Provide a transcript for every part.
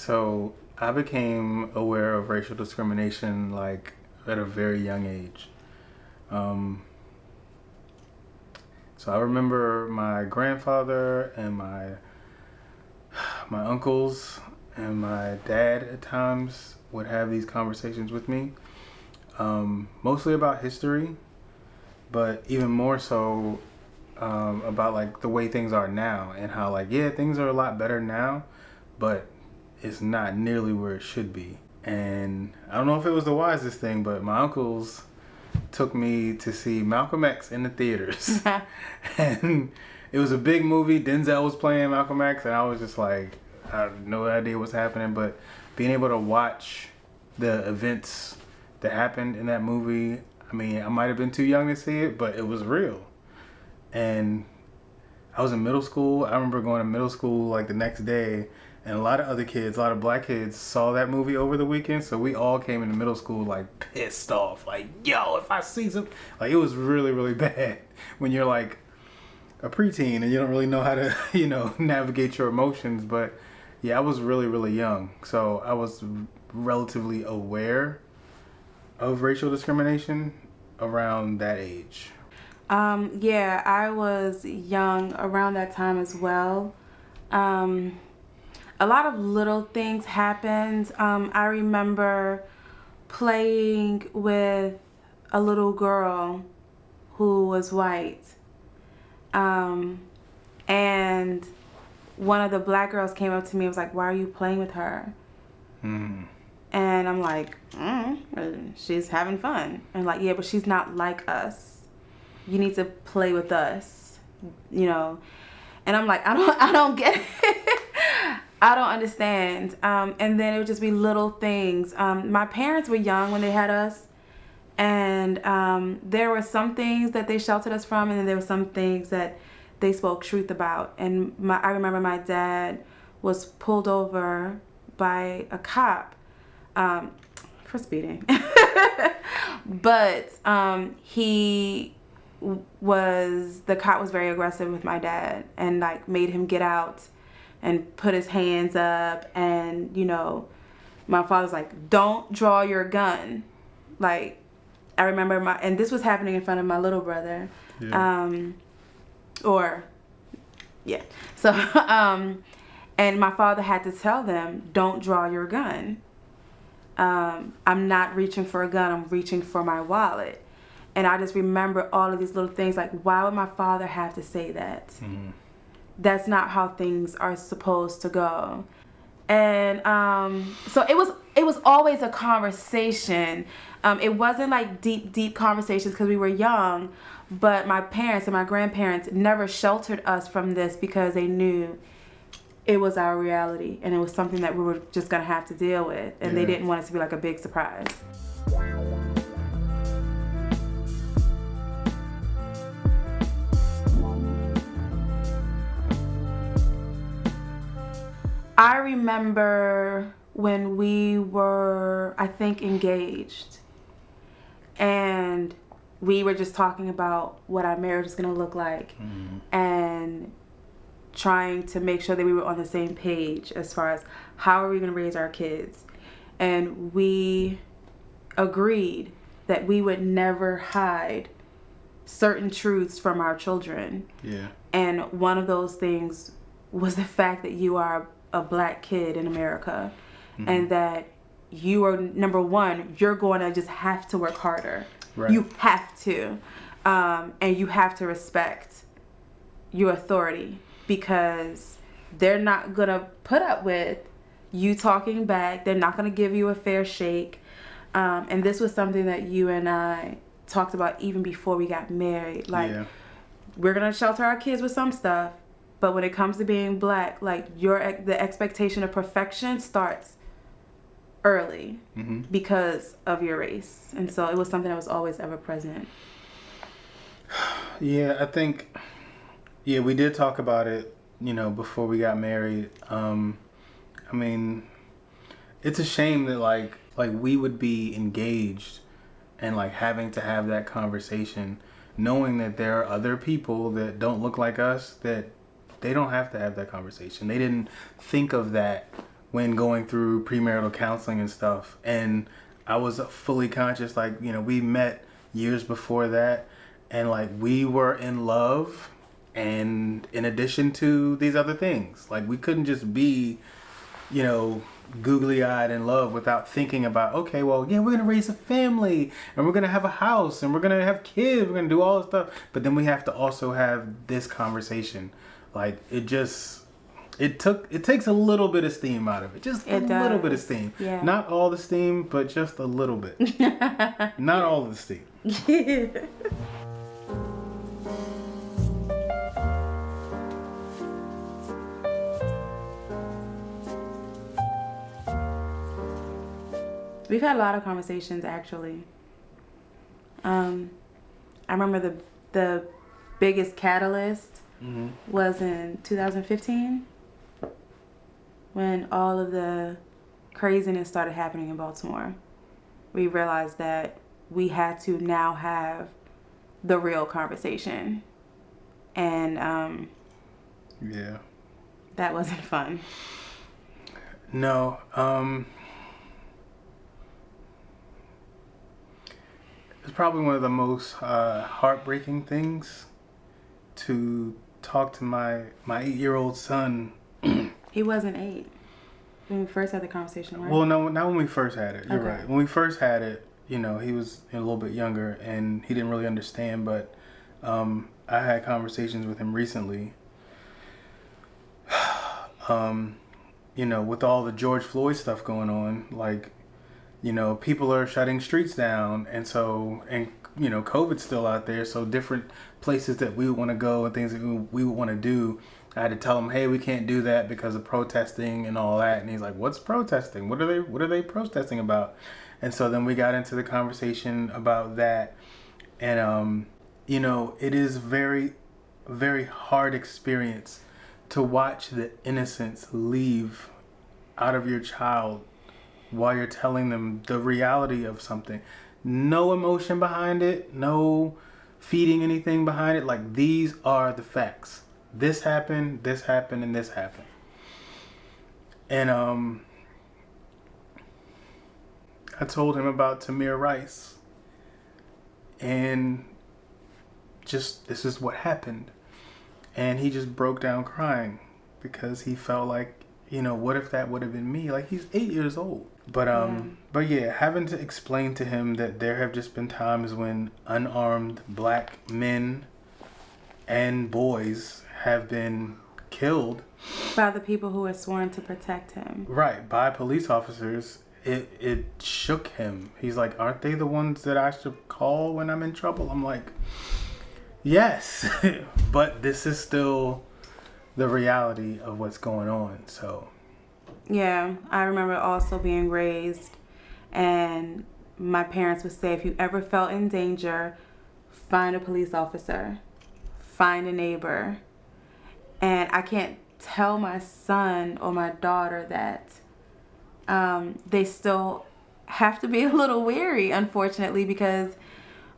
So I became aware of racial discrimination like at a very young age. Um, so I remember my grandfather and my uncles and my dad at times would have these conversations with me, mostly about history, but even more so about like the way things are now and how like things are a lot better now, but it's not nearly where it should be. And I don't know if it was the wisest thing, but my uncles took me to see Malcolm X in the theaters. And it was a big movie. Denzel was playing Malcolm X, and I was just like, I had no idea what's happening, but being able to watch the events that happened in that movie, I mean, I might have been too young to see it, but it was real. And I was in middle school. I remember going to middle school like the next day, and a lot of other kids, a lot of black kids saw that movie over the weekend. So we all came into middle school like pissed off. Like, yo, if I see some... Like, it was really, really bad when you're like a preteen and you don't really know how to, navigate your emotions. But yeah, I was really, really young. So I was relatively aware of racial discrimination around that age. Yeah, I was young around that time as well. A lot of little things happened. I remember playing with a little girl who was white. And one of the black girls came up to me and was like, "Why are you playing with her?" And I'm like, she's having fun. And like, yeah, but she's not like us. You need to play with us, And I'm like, I don't get it. I don't understand. And then it would just be little things. My parents were young when they had us. And there were some things that they sheltered us from. And then there were some things that they spoke truth about. And I remember my dad was pulled over by a cop for speeding. But the cop was very aggressive with my dad and like made him get out and put his hands up, and my father was like, "Don't draw your gun." Like, I remember and this was happening in front of my little brother. So and my father had to tell them, "Don't draw your gun. I'm not reaching for a gun, I'm reaching for my wallet." And I just remember all of these little things, like, why would my father have to say that? That's not how things are supposed to go. And so it was always a conversation. It wasn't like deep conversations because we were young, but my parents and my grandparents never sheltered us from this because they knew it was our reality and it was something that we were just going to have to deal with. And they didn't want it to be like a big surprise. I remember when we were, I think, engaged, and we were just talking about what our marriage is going to look like, and trying to make sure that we were on the same page as far as how are we going to raise our kids. And we agreed that we would never hide certain truths from our children. Yeah. And one of those things was the fact that you are a black kid in America, and that you are, number one, you're going to just have to work harder. Right. You have to, and you have to respect your authority, because they're not going to put up with you talking back. They're not going to give you a fair shake. And this was something that you and I talked about even before we got married. Like, we're going to shelter our kids with some stuff, but when it comes to being black, like, the expectation of perfection starts early because of your race. And so it was something that was always ever present. Yeah, I think, we did talk about it, before we got married. I mean, it's a shame that like we would be engaged and like having to have that conversation, knowing that there are other people that don't look like us, that they don't have to have that conversation. They didn't think of that when going through premarital counseling and stuff. And I was fully conscious, like, you know, we met years before that, and like we were in love, and in addition to these other things, like we couldn't just be, you know, googly-eyed in love without thinking about, okay, well, yeah, we're gonna raise a family and we're gonna have a house and we're gonna have kids, we're gonna do all this stuff, but then we have to also have this conversation. Like it takes a little bit of steam out of it, just a little bit of steam. Yeah. Not all the steam, but just a little bit. Not all of the steam. We've had a lot of conversations, actually. I remember the biggest catalyst was in 2015 when all of the craziness started happening in Baltimore. We realized that we had to now have the real conversation. And yeah, that wasn't fun. No. It's probably one of the most heartbreaking things to talk to my 8-year-old son. He wasn't 8 when we first had the conversation, right? Well, no, not when we first had it. You're Okay. right. When we first had it, you know, he was a little bit younger and he didn't really understand. But I had conversations with him recently. You know, with all the George Floyd stuff going on, like, you know, people are shutting streets down, and you know, COVID's still out there, so different places that we would want to go and things that we would want to do, I had to tell him, hey, we can't do that because of protesting and all that. And he's like, what's protesting? What are they protesting about? And so then we got into the conversation about that. And, you know, it is very, very hard experience to watch the innocence leave out of your child while you're telling them the reality of something. No emotion behind it, no feeding anything behind it. Like, these are the facts. This happened, and this happened. And I told him about Tamir Rice. And just, this is what happened. And he just broke down crying because he felt like, you know, what if that would have been me? Like, he's 8 years old. But yeah, having to explain to him that there have just been times when unarmed black men and boys have been killed by the people who are sworn to protect him. Right, by police officers. It shook him. He's like, aren't they the ones that I should call when I'm in trouble? I'm like, yes, but this is still the reality of what's going on. So yeah, I remember also being raised, and my parents would say, if you ever felt in danger, find a police officer, find a neighbor. And I can't tell my son or my daughter that they still have to be a little wary, unfortunately, because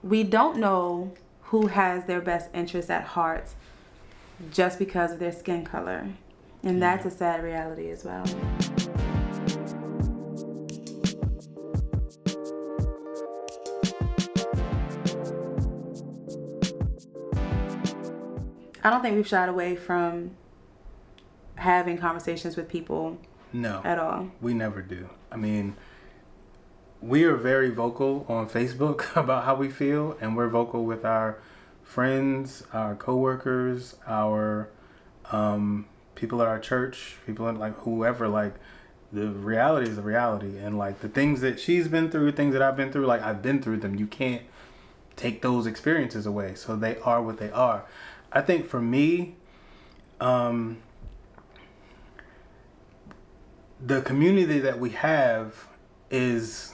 we don't know who has their best interests at heart just because of their skin color. And that's a sad reality as well. I don't think we've shied away from having conversations with people. No. At all. We never do. I mean, we are very vocal on Facebook about how we feel, and we're vocal with our friends, our coworkers, our people at our church, people in, like, whoever. Like, the reality is the reality, and like the things that she's been through, things that I've been through, like, I've been through them. You can't take those experiences away, so they are what they are. I think for me, the community that we have has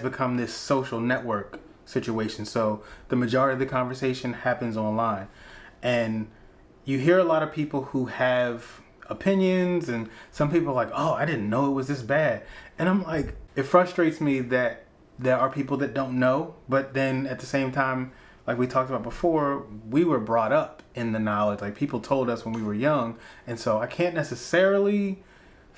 become this social network situation. So the majority of the conversation happens online, and you hear a lot of people who have opinions, and some people are like, oh, I didn't know it was this bad. And I'm like, it frustrates me that there are people that don't know, but then at the same time, like we talked about before, we were brought up in the knowledge. Like, people told us when we were young, and so I can't necessarily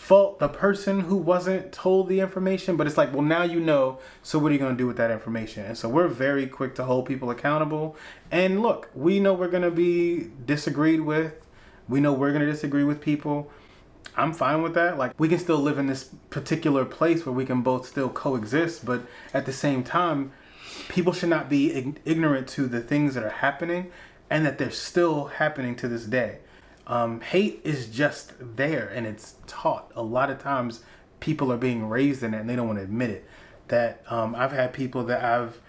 fault the person who wasn't told the information, but it's like, well, now you know, so what are you going to do with that information? And so we're very quick to hold people accountable. And look, we know we're going to be disagreed with. We know we're going to disagree with people. I'm fine with that. Like, we can still live in this particular place where we can both still coexist, but at the same time, people should not be ignorant to the things that are happening and that they're still happening to this day. Hate is just there and it's taught. A lot of times people are being raised in it and they don't want to admit it. That I've had people that I've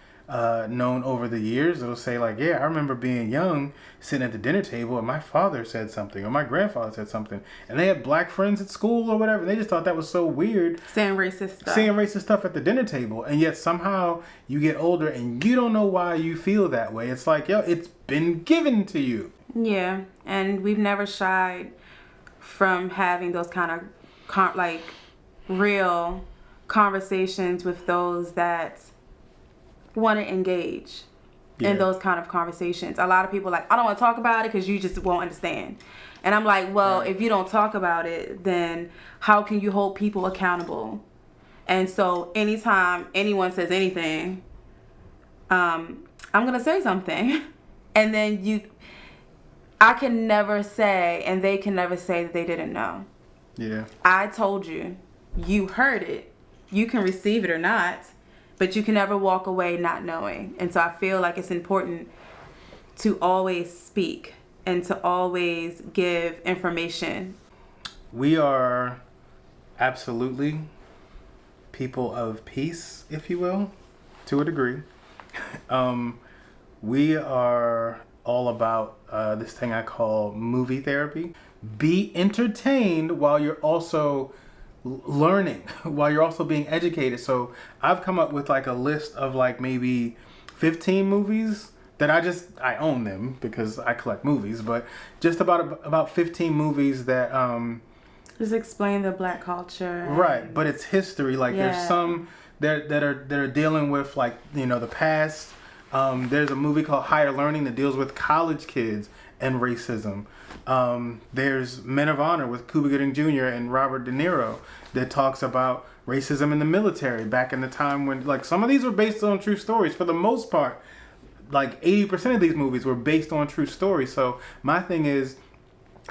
known over the years that'll say like, yeah, I remember being young, sitting at the dinner table and my father said something or my grandfather said something, and they had black friends at school or whatever. They just thought that was so weird. Saying racist stuff At the dinner table. And yet somehow you get older and you don't know why you feel that way. It's like, yo, it's been given to you. Yeah, and we've never shied from having those kind of real conversations with those that want to engage in those kind of conversations. A lot of people are like, I don't want to talk about it because you just won't understand. And I'm like, well, if you don't talk about it, then how can you hold people accountable? And so anytime anyone says anything, I'm going to say something. And then I can never say, and they can never say that they didn't know. Yeah. I told you. You heard it. You can receive it or not, but you can never walk away not knowing. And so I feel like it's important to always speak and to always give information. We are absolutely people of peace, if you will, to a degree. We are all about this thing I call movie therapy. Be entertained while you're also learning, while you're also being educated. So I've come up with like a list of like maybe 15 movies that I own them because I collect movies, but just about 15 movies that just explain the black culture. Right, but it's history. Like there's some that are dealing with like, you know, the past. There's a movie called Higher Learning that deals with college kids and racism. There's Men of Honor with Cuba Gooding Jr. and Robert De Niro that talks about racism in the military back in the time when, like, some of these were based on true stories. For the most part, like 80% of these movies were based on true stories. So my thing is,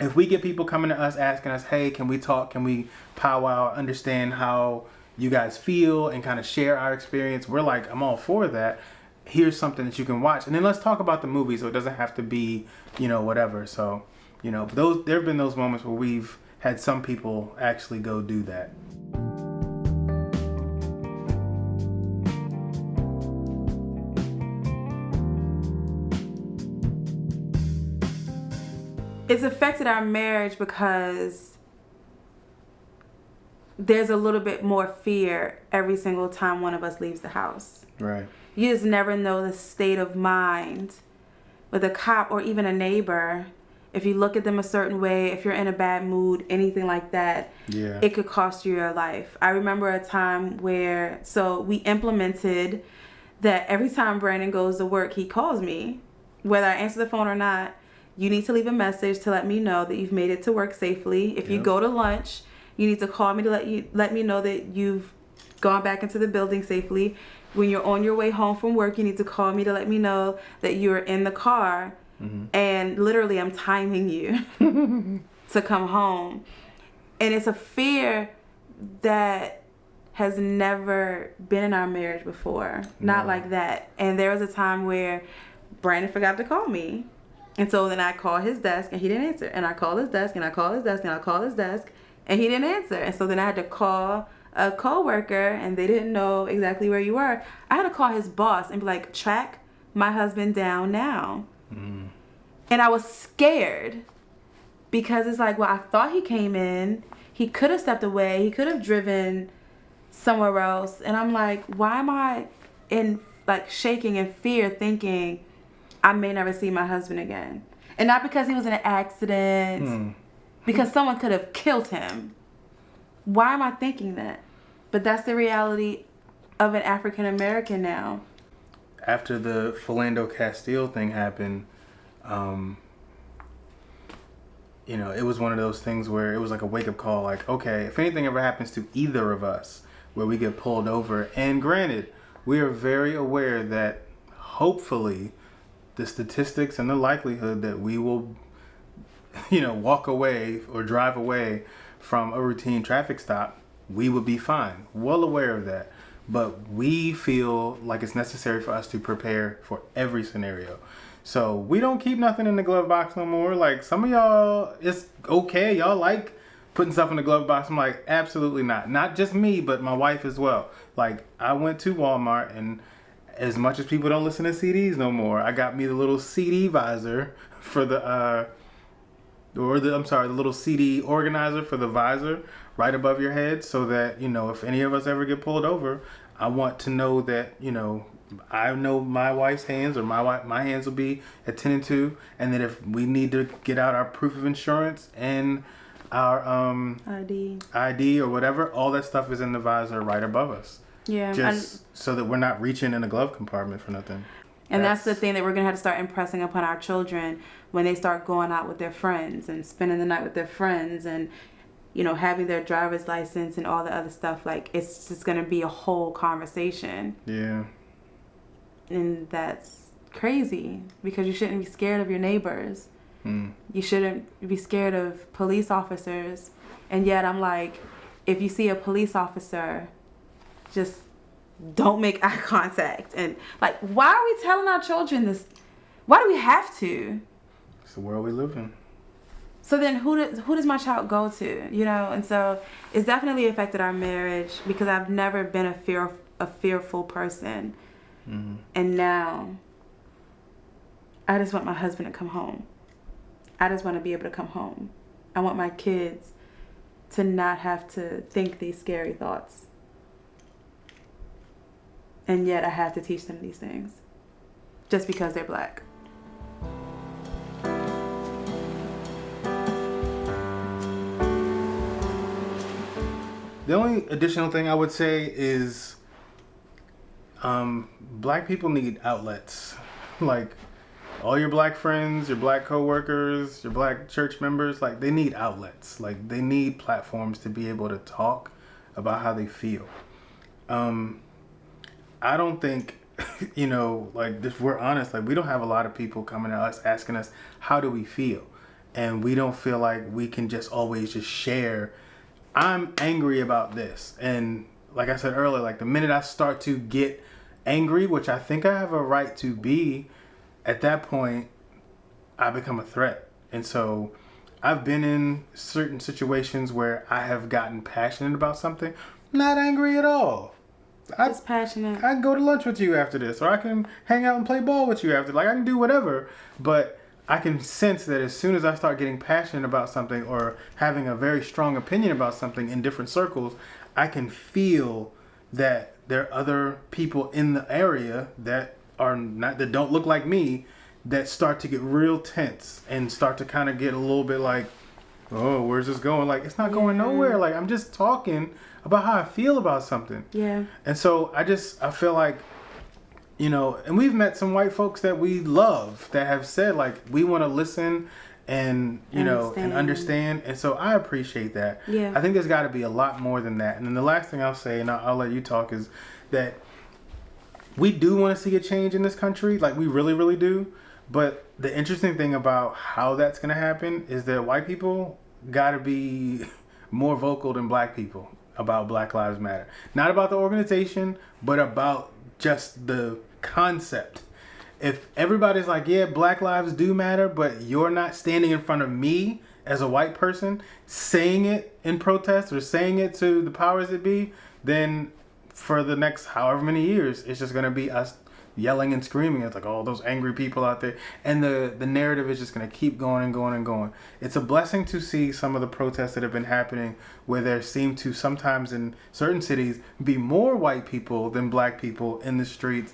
if we get people coming to us asking us, hey, can we talk? Can we powwow, understand how you guys feel and kind of share our experience? We're like, I'm all for that. Here's something that you can watch. And then let's talk about the movie so it doesn't have to be, you know, whatever. So, you know, there have been those moments where we've had some people actually go do that. It's affected our marriage because there's a little bit more fear every single time one of us leaves the house. Right. You just never know the state of mind with a cop or even a neighbor. If you look at them a certain way, if you're in a bad mood, anything like that, it could cost you your life. I remember a time where, so we implemented that every time Brandon goes to work, he calls me. Whether I answer the phone or not, you need to leave a message to let me know that you've made it to work safely. If you go to lunch, you need to call me to let me know that you've gone back into the building safely. When you're on your way home from work, you need to call me to let me know that you're in the car. Mm-hmm. And literally, I'm timing you to come home. And it's a fear that has never been in our marriage before. No. Not like that. And there was a time where Brandon forgot to call me. And so then I called his desk and he didn't answer. And I called his desk and I called his desk and I called his desk and he didn't answer. And so then I had to call a coworker and they didn't know exactly where you were. I had to call his boss and be like, track my husband down now. Mm. And I was scared because it's like, well, I thought he came in. He could have stepped away. He could have driven somewhere else. And I'm like, why am I in like shaking in fear thinking I may never see my husband again? And not because he was in an accident, because someone could have killed him. Why am I thinking that? But that's the reality of an African American now. After the Philando Castile thing happened, it was one of those things where it was like a wake-up call, like, okay, if anything ever happens to either of us where we get pulled over, and granted, we are very aware that hopefully the statistics and the likelihood that we will, walk away or drive away from a routine traffic stop, we would be fine. Well aware of that. But we feel like it's necessary for us to prepare for every scenario. So we don't keep nothing in the glove box no more. Like, some of y'all, it's okay. Y'all like putting stuff in the glove box. I'm like, absolutely not. Not just me, but my wife as well. Like, I went to Walmart, and as much as people don't listen to CDs no more, I got me the little CD visor for the little CD organizer for the visor right above your head, so that, if any of us ever get pulled over, I want to know that, I know my wife's hands, or my hands will be attended to, and that if we need to get out our proof of insurance and our ID or whatever, all that stuff is in the visor right above us. Yeah. Just so that we're not reaching in a glove compartment for nothing. And that's the thing that we're going to have to start impressing upon our children when they start going out with their friends and spending the night with their friends and, having their driver's license and all the other stuff. Like, it's just going to be a whole conversation. Yeah. And that's crazy, because you shouldn't be scared of your neighbors. You shouldn't be scared of police officers. And yet I'm like, if you see a police officer, just don't make eye contact. And like, why are we telling our children this? Why do we have to? It's the world we live in. So then who does my child go to? And so it's definitely affected our marriage, because I've never been a fearful person. Mm-hmm. And now I just want my husband to come home. I just want to be able to come home. I want my kids to not have to think these scary thoughts. And yet I have to teach them these things just because they're black. The only additional thing I would say is black people need outlets. Like, all your black friends, your black coworkers, your black church members, like, they need outlets. Like, they need platforms to be able to talk about how they feel. I don't think, like, if we're honest, like, we don't have a lot of people coming to us asking us, how do we feel? And we don't feel like we can just always just share, I'm angry about this. And like I said earlier, like, the minute I start to get angry, which I think I have a right to be, at that point, I become a threat. And so I've been in certain situations where I have gotten passionate about something. Not angry at all. Just passionate. I can go to lunch with you after this, or I can hang out and play ball with you after. Like, I can do whatever. But I can sense that as soon as I start getting passionate about something, or having a very strong opinion about something in different circles, I can feel that there are other people in the area that don't look like me, that start to get real tense and start to kind of get a little bit like, oh, where's this going? Like, it's not going nowhere. Like, I'm just talking about how I feel about something. Yeah. And so I feel like, and we've met some white folks that we love that have said, like, we want to listen and, and understand. And so I appreciate that. Yeah. I think there's got to be a lot more than that. And then the last thing I'll say, and I'll let you talk, is that we do want to see a change in this country. Like, we really, really do. But the interesting thing about how that's going to happen is that white people got to be more vocal than black people about Black Lives Matter. Not about the organization, but about just the concept. If everybody's like, yeah, Black lives do matter, but you're not standing in front of me as a white person saying it in protest or saying it to the powers that be, then for the next however many years, it's just going to be us yelling and screaming. It's like, oh, those angry people out there. And the narrative is just going to keep going and going and going. It's a blessing to see some of the protests that have been happening, where there seem to sometimes in certain cities be more white people than black people in the streets,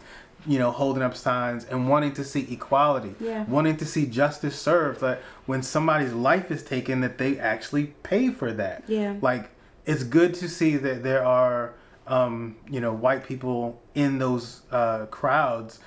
holding up signs and wanting to see equality, wanting to see justice served. That when somebody's life is taken, that they actually pay for that. Yeah. Like, it's good to see that there are white people in those crowds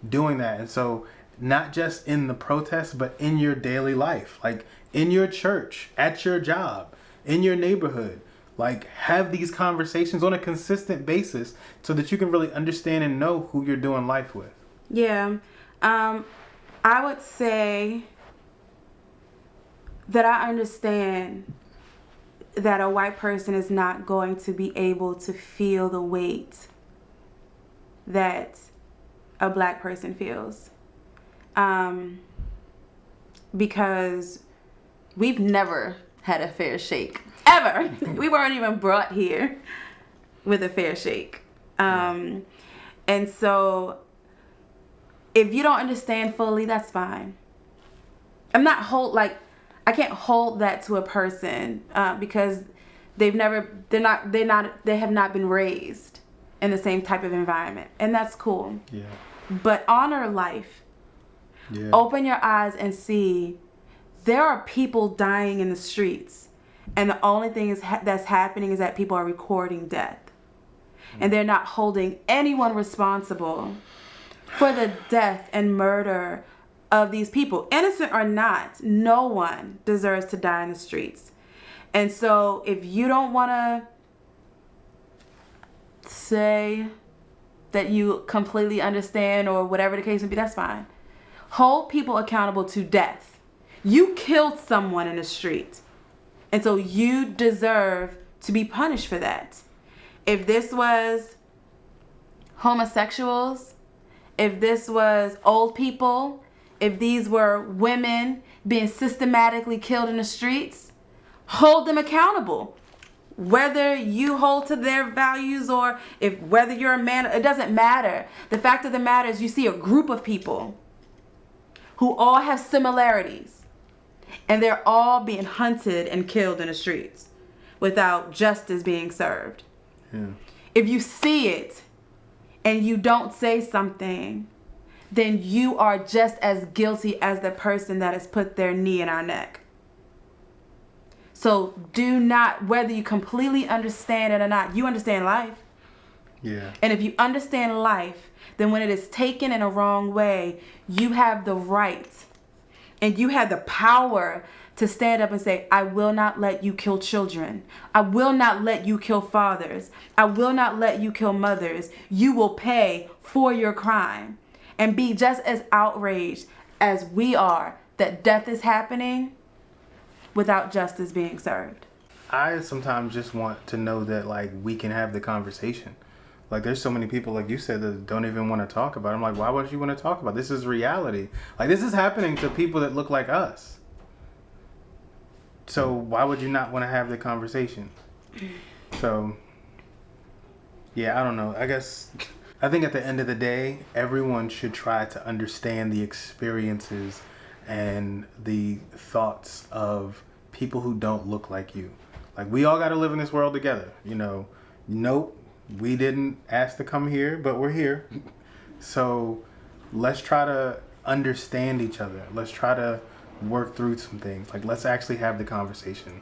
doing that. And so not just in the protests, but in your daily life, like in your church, at your job, in your neighborhood. Like, have these conversations on a consistent basis so that you can really understand and know who you're doing life with. Yeah. I would say that I understand that a white person is not going to be able to feel the weight that a black person feels. Because we've never had a fair shake. Ever. We weren't even brought here with a fair shake. And so if you don't understand fully, that's fine. I can't hold that to a person because they have not been raised in the same type of environment, and that's cool. Yeah. But honor life. Yeah. Open your eyes and see there are people dying in the streets, and the only thing that's happening is that people are recording death, and they're not holding anyone responsible for the death and murder of these people. Innocent or not, no one deserves to die in the streets. And so if you don't want to say that you completely understand or whatever the case may be, that's fine. Hold people accountable to death. You killed someone in the street, and so you deserve to be punished for that. If this was homosexuals, if this was old people, if these were women being systematically killed in the streets, hold them accountable. Whether you hold to their values or whether you're a man, it doesn't matter. The fact of the matter is you see a group of people who all have similarities, and they're all being hunted and killed in the streets without justice being served. Yeah. If you see it and you don't say something, then you are just as guilty as the person that has put their knee in our neck. So do not, whether you completely understand it or not, you understand life. Yeah. And if you understand life, then when it is taken in a wrong way, you have the right and you have the power to stand up and say, I will not let you kill children. I will not let you kill fathers. I will not let you kill mothers. You will pay for your crime. And be just as outraged as we are that death is happening without justice being served. I sometimes just want to know that, like, we can have the conversation. Like, there's so many people, like you said, that don't even want to talk about it. I'm like, why would you want to talk about it? This is reality. Like, this is happening to people that look like us. So why would you not want to have the conversation? So, yeah, I don't know. I think at the end of the day, everyone should try to understand the experiences and the thoughts of people who don't look like you. Like, we all got to live in this world together. You know, nope, we didn't ask to come here, but we're here. So let's try to understand each other. Let's try to work through some things. Like, let's actually have the conversation.